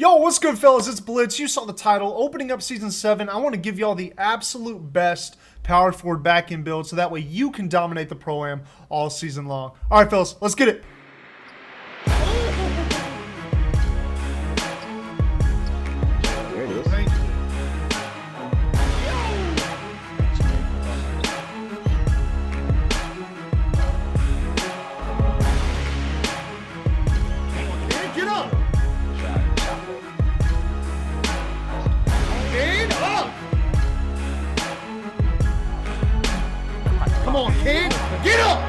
Yo, what's good, fellas? It's Blitz. You saw the title. Opening up Season 7, I want to give y'all the absolute best power forward back-end build so that way you can dominate the Pro-Am all season long. All right, fellas, let's get it. There it is. Get up! And up! Come on, kid! Get up!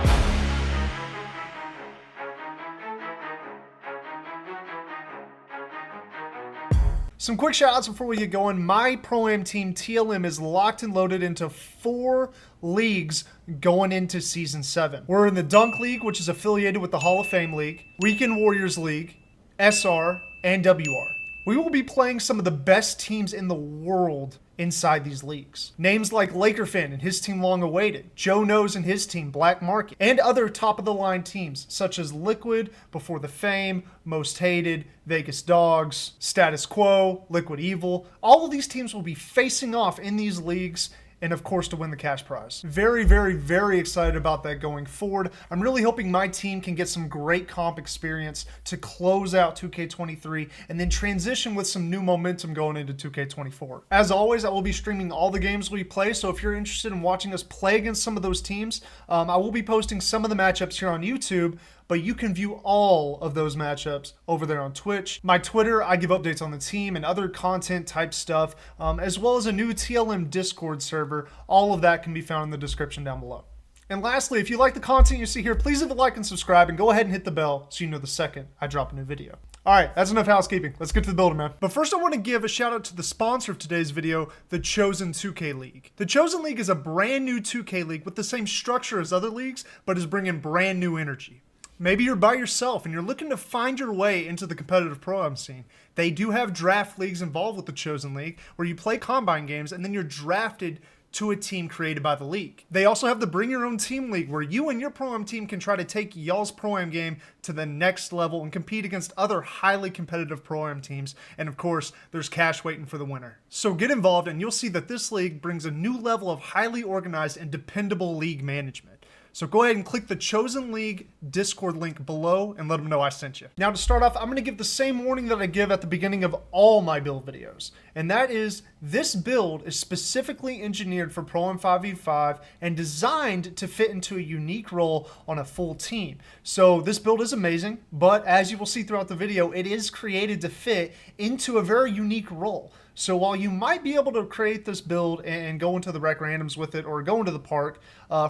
Some quick shout outs before we get going. My Pro-Am team, TLM, is locked and loaded into 4 leagues going into Season 7. We're in the Dunk League, which is affiliated with the Hall of Fame League, Weekend Warriors League, SR, and WR. We will be playing some of the best teams in the world inside these leagues. Names like Lakerfan and his team Long Awaited, Joe Knows and his team Black Market, and other top-of-the-line teams such as Liquid, Before the Fame, Most Hated, Vegas Dogs, Status Quo, Liquid Evil. All of these teams will be facing off in these leagues, and of course to win the cash prize. Very, very, very excited about that going forward. I'm really hoping my team can get some great comp experience to close out 2K23 and then transition with some new momentum going into 2K24. As always, I will be streaming all the games we play, so if you're interested in watching us play against some of those teams, I will be posting some of the matchups here on YouTube, but you can view all of those matchups over there on Twitch. My Twitter, I give updates on the team and other content type stuff, as well as a new TLM Discord server. All of that can be found in the description down below. And lastly, if you like the content you see here, please leave a like and subscribe, and go ahead and hit the bell so you know the second I drop a new video. All right, that's enough housekeeping. Let's get to the building, man. But first, I want to give a shout out to the sponsor of today's video, the Chosen 2K League. The Chosen League is a brand new 2K League with the same structure as other leagues, but is bringing brand new energy. Maybe you're by yourself and you're looking to find your way into the competitive Pro-Am scene. They do have draft leagues involved with the Chosen League where you play combine games and then you're drafted to a team created by the league. They also have the Bring Your Own Team League where you and your Pro-Am team can try to take y'all's Pro-Am game to the next level and compete against other highly competitive Pro-Am teams. And of course, there's cash waiting for the winner. So get involved and you'll see that this league brings a new level of highly organized and dependable league management. So go ahead and click the Chosen League Discord link below and let them know I sent you. Now to start off, I'm going to give the same warning that I give at the beginning of all my build videos. And that is, this build is specifically engineered for Pro-Am 5v5 and designed to fit into a unique role on a full team. So this build is amazing, but as you will see throughout the video, it is created to fit into a very unique role. So while you might be able to create this build and go into the rec randoms with it or go into the park,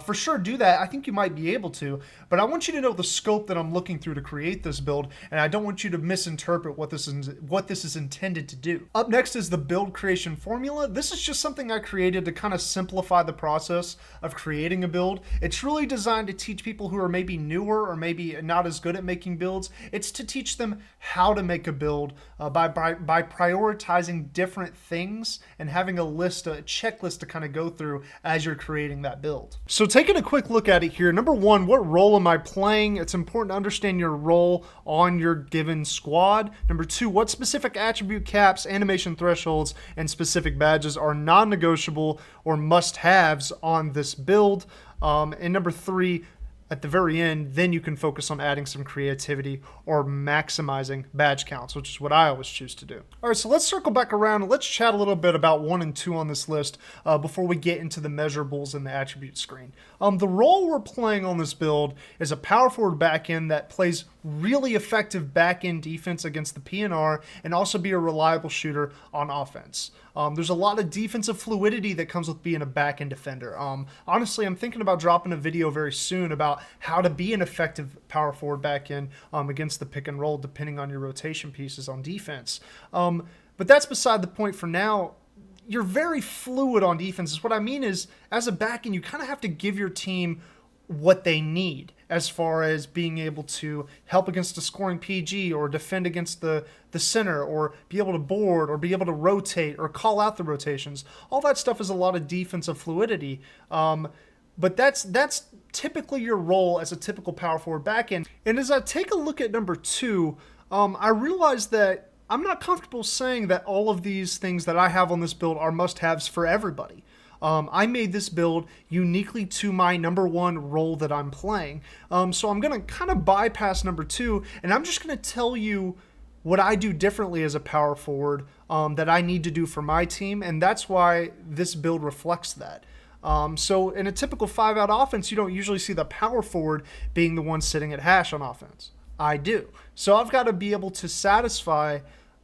for sure do that. I think you might be able to, but I want you to know the scope that I'm looking through to create this build, and I don't want you to misinterpret what this is intended to do. Up next is the build creation formula. This is just something I created to kind of simplify the process of creating a build. It's really designed to teach people who are maybe newer or maybe not as good at making builds. It's to teach them how to make a build by prioritizing different things and having a checklist to kind of go through as you're creating that build. So taking a quick look at it here, number one, what role am I playing? It's important to understand your role on your given squad. Number two, what specific attribute caps, animation thresholds, and specific badges are non-negotiable or must-haves on this build? And number three, at the very end, then you can focus on adding some creativity or maximizing badge counts, which is what I always choose to do. All right, so let's circle back around and let's chat a little bit about 1 and 2 on this list before we get into the measurables and the attribute screen. The role we're playing on this build is a power forward backend that plays really effective back-end defense against the PNR and also be a reliable shooter on offense. There's a lot of defensive fluidity that comes with being a back-end defender. Honestly, I'm thinking about dropping a video very soon about how to be an effective power forward back-end against the pick and roll, depending on your rotation pieces on defense. But that's beside the point for now. You're very fluid on defense. What I mean is, as a back-end, you kind of have to give your team what they need as far as being able to help against a scoring PG or defend against the center or be able to board or be able to rotate or call out the rotations. All that stuff is a lot of defensive fluidity. But that's typically your role as a typical power forward back end. And as I take a look at number 2, I realized that I'm not comfortable saying that all of these things that I have on this build are must-haves for everybody. I made this build uniquely to my number one role that I'm playing. So I'm going to kind of bypass number two, and I'm just going to tell you what I do differently as a power forward that I need to do for my team, and that's why this build reflects that. So in a typical 5-out offense, you don't usually see the power forward being the one sitting at hash on offense. I do. So I've got to be able to satisfy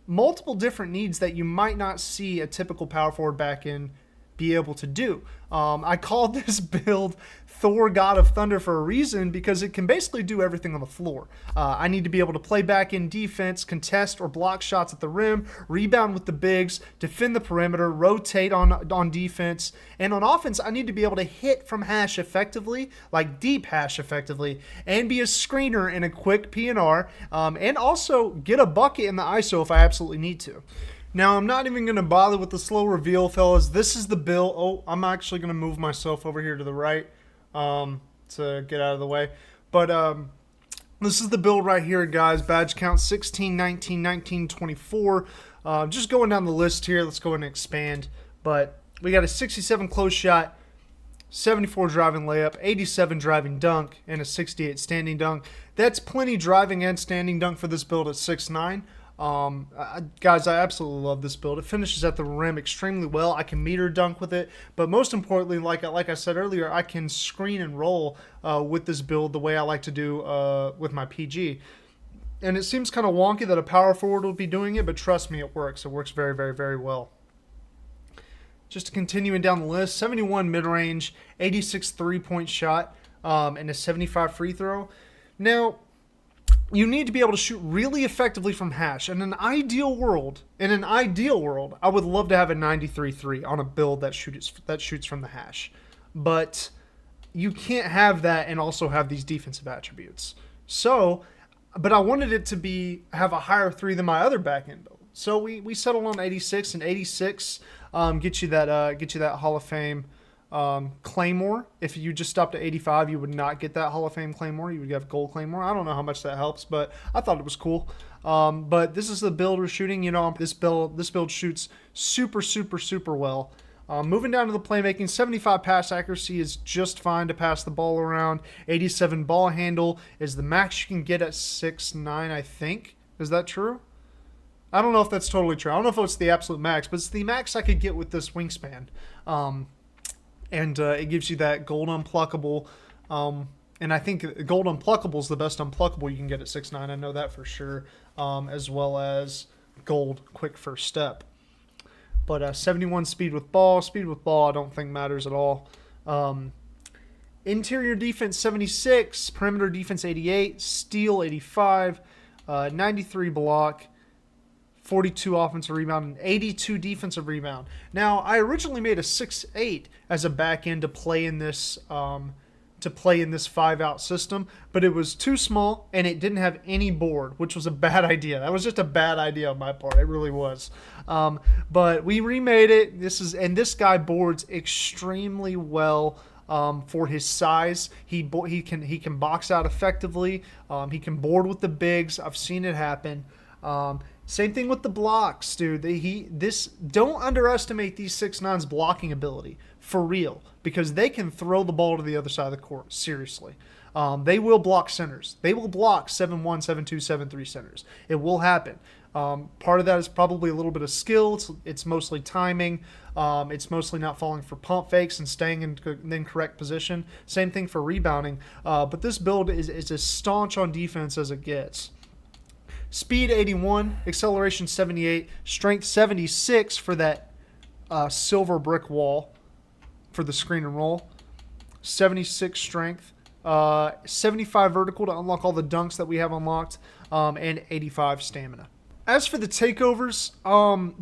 multiple different needs that you might not see a typical power forward back in be able to do. I called this build Thor God of Thunder for a reason, because it can basically do everything on the floor. I need to be able to play back in defense, contest or block shots at the rim, rebound with the bigs, defend the perimeter, rotate on defense, and on offense I need to be able to hit from hash effectively, like deep hash effectively, and be a screener in a quick P&R, and also get a bucket in the ISO if I absolutely need to. Now, I'm not even going to bother with the slow reveal, fellas. This is the build. Oh, I'm actually going to move myself over here to the right to get out of the way. But this is the build right here, guys. Badge count 16, 19, 19, 24. Just going down the list here. Let's go ahead and expand. But we got a 67 close shot, 74 driving layup, 87 driving dunk, and a 68 standing dunk. That's plenty driving and standing dunk for this build at 6'9". Guys, I absolutely love this build. It finishes at the rim extremely well. I can meter dunk with it, but most importantly, like I said earlier, I can screen and roll with this build the way I like to do with my PG. And it seems kind of wonky that a power forward would be doing it, but trust me, it works. It works very, very, very well. Just continuing down the list, 71 mid-range, 86 three-point shot, and a 75 free throw. Now, you need to be able to shoot really effectively from hash. In an ideal world, I would love to have a 93-3 on a build that shoots from the hash. But you can't have that and also have these defensive attributes. So, but I wanted it to have a higher 3 than my other back-end build. So we settled on 86, and 86 get you that Hall of Fame Claymore. If you just stopped at 85, you would not get that Hall of Fame Claymore. You would have Gold Claymore. I don't know how much that helps, but I thought it was cool. But this is the build we're shooting. You know, this build shoots super, super, super well. Moving down to the playmaking, 75 pass accuracy is just fine to pass the ball around. 87 ball handle is the max you can get at 6'9", I think. Is that true? I don't know if that's totally true. I don't know if it's the absolute max, but it's the max I could get with this wingspan. And it gives you that gold unpluckable. And I think gold unpluckable is the best unpluckable you can get at 6'9". I know that for sure. As well as gold quick first step. But 71 speed with ball. Speed with ball I don't think matters at all. Interior defense 76. Perimeter defense 88. Steal 85. 93 block. 42 offensive rebound, and 82 defensive rebound. Now, I originally made a 6'8" as a back end to play in this 5-out system, but it was too small and it didn't have any board, which was a bad idea. That was just a bad idea on my part. It really was. But we remade it. This guy boards extremely well. For his size, he can box out effectively. He can board with the bigs. I've seen it happen. Same thing with the blocks, dude. Don't underestimate these 6'9's blocking ability, for real, because they can throw the ball to the other side of the court, seriously. They will block centers. They will block 7'1", 7'2", 7'3 centers. It will happen. Part of that is probably a little bit of skill. It's mostly timing. It's mostly not falling for pump fakes and staying in the incorrect position. Same thing for rebounding. But this build is as staunch on defense as it gets. Speed 81, acceleration 78, strength 76 for that silver brick wall for the screen and roll. 76 strength, 75 vertical to unlock all the dunks that we have unlocked, and 85 stamina. As for the takeovers,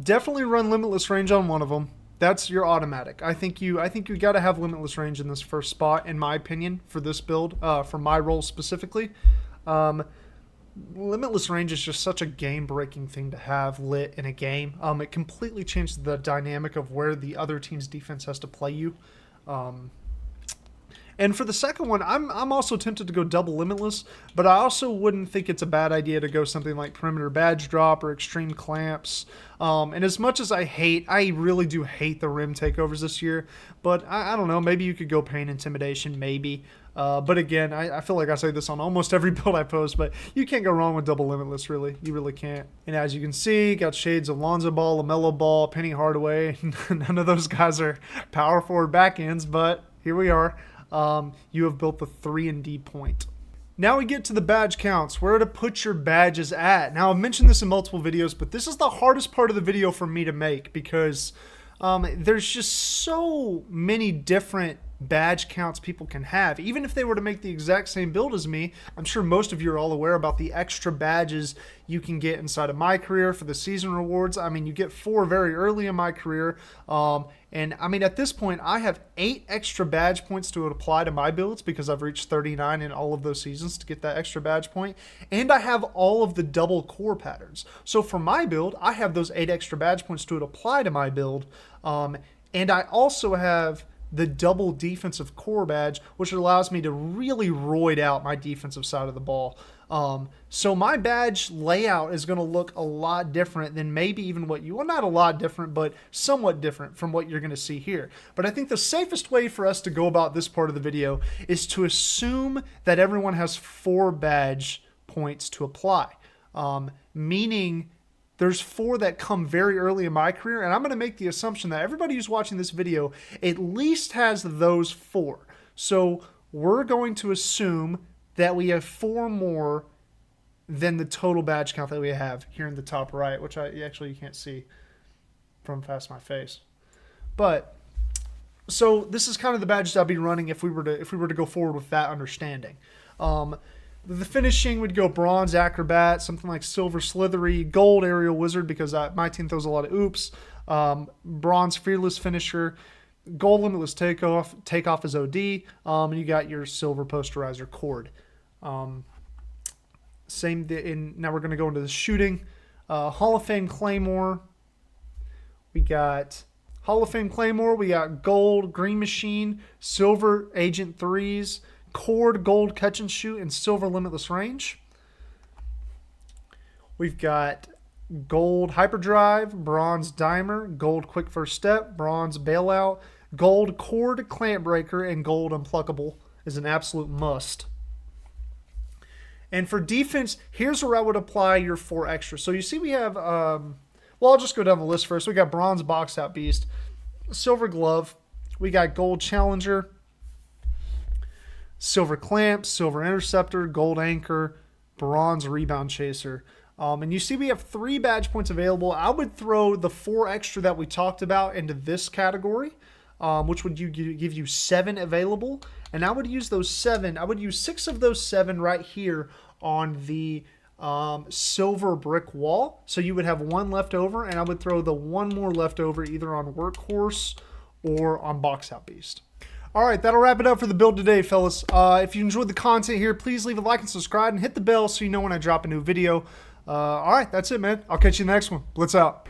definitely run limitless range on one of them. That's your automatic. I think you got to have limitless range in this first spot, in my opinion, for this build, for my role specifically. Limitless range is just such a game-breaking thing to have lit in a game. It completely changes the dynamic of where the other team's defense has to play you. And for the second one, I'm also tempted to go double limitless, but I also wouldn't think it's a bad idea to go something like perimeter badge drop or extreme clamps. And as much as I really do hate the rim takeovers this year, but I don't know, maybe you could go pain intimidation, maybe. But again, I feel like I say this on almost every build I post, but you can't go wrong with double limitless, really. You really can't. And as you can see, got shades of Lonzo Ball, LaMelo Ball, Penny Hardaway. None of those guys are power forward backends, but here we are. You have built the 3 and D point. Now we get to the badge counts, where to put your badges at. Now I've mentioned this in multiple videos, but this is the hardest part of the video for me to make because there's just so many different badge counts people can have. Even if they were to make the exact same build as me, I'm sure most of you are all aware about the extra badges you can get inside of my career for the season rewards. I mean, you get 4 very early in my career. And I mean, at this point, I have 8 extra badge points to apply to my builds because I've reached 39 in all of those seasons to get that extra badge point. And I have all of the double core patterns. So for my build, I have those 8 extra badge points to apply to my build. And I also have the double defensive core badge, which allows me to really roid out my defensive side of the ball. So my badge layout is going to look a lot different than maybe even what you, well, not a lot different, but somewhat different from what you're going to see here. But I think the safest way for us to go about this part of the video is to assume that everyone has 4 badge points to apply, meaning there's 4 that come very early in my career, and I'm going to make the assumption that everybody who's watching this video at least has those 4. So we're going to assume that we have 4 more than the total badge count that we have here in the top right, which you can't see from past my face. But so this is kind of the badges I'll be running if we were to go forward with that understanding. The finishing would go bronze acrobat, something like silver slithery, gold aerial wizard because my team throws a lot of oops, bronze fearless finisher, gold limitless takeoff is OD, and you got your silver posterizer cord. Now we're going to go into the shooting. Hall of Fame Claymore. We got Hall of Fame Claymore. We got gold green machine, silver agent 3s, cord gold catch and shoot, and silver limitless range. We've got gold hyperdrive, bronze dimer, gold quick first step, bronze bailout, gold cord clamp breaker, and gold unpluckable is an absolute must. And for defense, here's where I would apply your 4 extra. So you see we have, well, I'll just go down the list first. We got bronze box out beast, silver glove, we got gold challenger, silver clamp, silver interceptor, gold anchor, bronze rebound chaser. And you see we have 3 badge points available. I would throw the 4 extra that we talked about into this category, which would give you 7 available. And I would use those 7. I would use 6 of those 7 right here on the silver brick wall. So you would have 1 left over, and I would throw the 1 more left over either on workhorse or on box out beast. All right, that'll wrap it up for the build today, fellas. If you enjoyed the content here, please leave a like and subscribe and hit the bell so you know when I drop a new video. All right, that's it, man. I'll catch you in the next one. Blitz out.